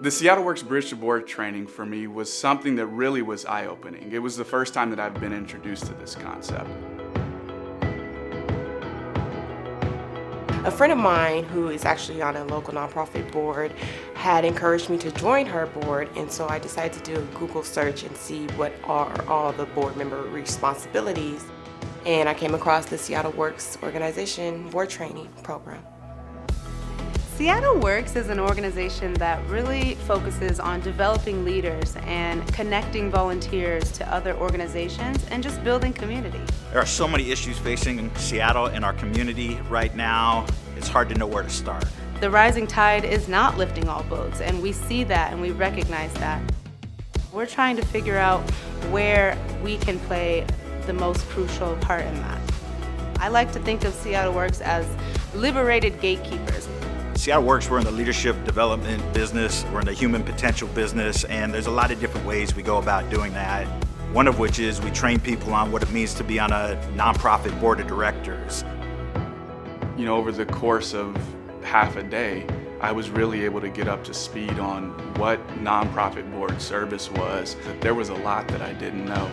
The Seattle Works Bridge to Board training for me was something that really was eye-opening. It was the first time that I've been introduced to this concept. A friend of mine who is actually on a local nonprofit board had encouraged me to join her board, and so I decided to do a Google search and see what are all the board member responsibilities. And I came across the Seattle Works organization board training program. Seattle Works is an organization that really focuses on developing leaders and connecting volunteers to other organizations and just building community. There are so many issues facing Seattle and our community right now, it's hard to know where to start. The rising tide is not lifting all boats, and we see that and we recognize that. We're trying to figure out where we can play the most crucial part in that. I like to think of Seattle Works as liberated gatekeepers. Seattle Works, we're in the leadership development business, we're in the human potential business, and there's a lot of different ways we go about doing that. One of which is we train people on what it means to be on a nonprofit board of directors. You know, over the course of half a day, I was really able to get up to speed on what nonprofit board service was. There was a lot that I didn't know.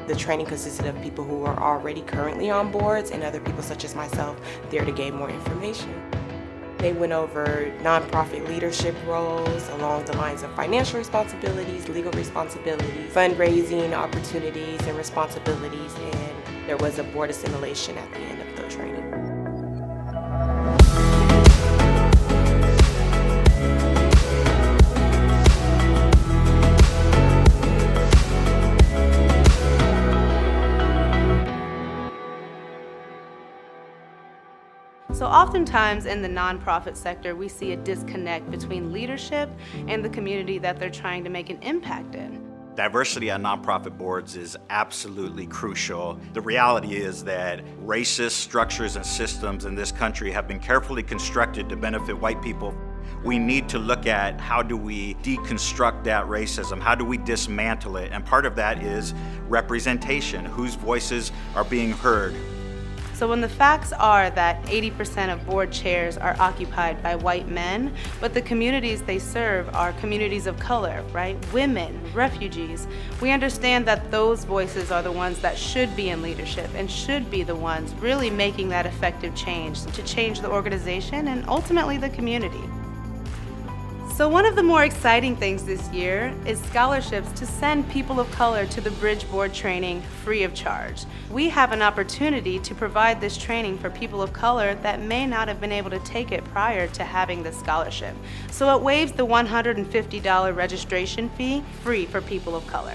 The training consisted of people who are already currently on boards and other people such as myself there to gain more information. They went over nonprofit leadership roles along the lines of financial responsibilities, legal responsibilities, fundraising opportunities and responsibilities, and there was a board assimilation at the end of the training. So oftentimes in the nonprofit sector, we see a disconnect between leadership and the community that they're trying to make an impact in. Diversity on nonprofit boards is absolutely crucial. The reality is that racist structures and systems in this country have been carefully constructed to benefit white people. We need to look at how do we deconstruct that racism, how do we dismantle it, and part of that is representation, whose voices are being heard. So when the facts are that 80% of board chairs are occupied by white men, but the communities they serve are communities of color, right? Women, refugees. We understand that those voices are the ones that should be in leadership and should be the ones really making that effective change to change the organization and ultimately the community. So one of the more exciting things this year is scholarships to send people of color to the Bridge Board training free of charge. We have an opportunity to provide this training for people of color that may not have been able to take it prior to having this scholarship. So it waives the $150 registration fee, free for people of color.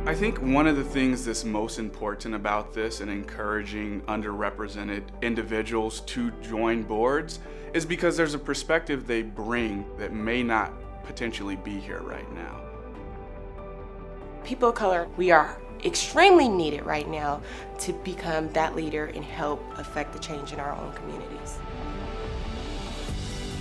I think one of the things that's most important about this and encouraging underrepresented individuals to join boards is because there's a perspective they bring that may not potentially be here right now. People of color, we are extremely needed right now to become that leader and help affect the change in our own communities.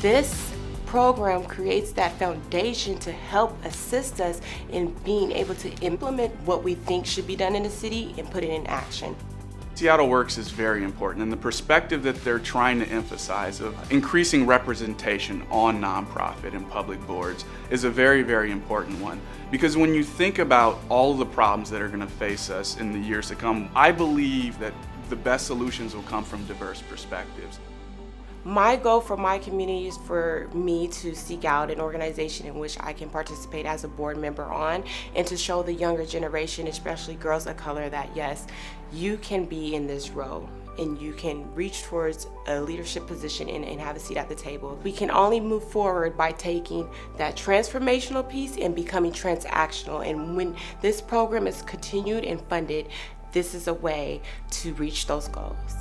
This program creates that foundation to help assist us in being able to implement what we think should be done in the city and put it in action. Seattle Works is very important, and the perspective that they're trying to emphasize of increasing representation on nonprofit and public boards is a very, very important one. Because when you think about all of the problems that are going to face us in the years to come, I believe that the best solutions will come from diverse perspectives. My goal for my community is for me to seek out an organization in which I can participate as a board member on, and to show the younger generation, especially girls of color, that yes, you can be in this role and you can reach towards a leadership position and have a seat at the table. We can only move forward by taking that transformational piece and becoming transactional. And when this program is continued and funded, this is a way to reach those goals.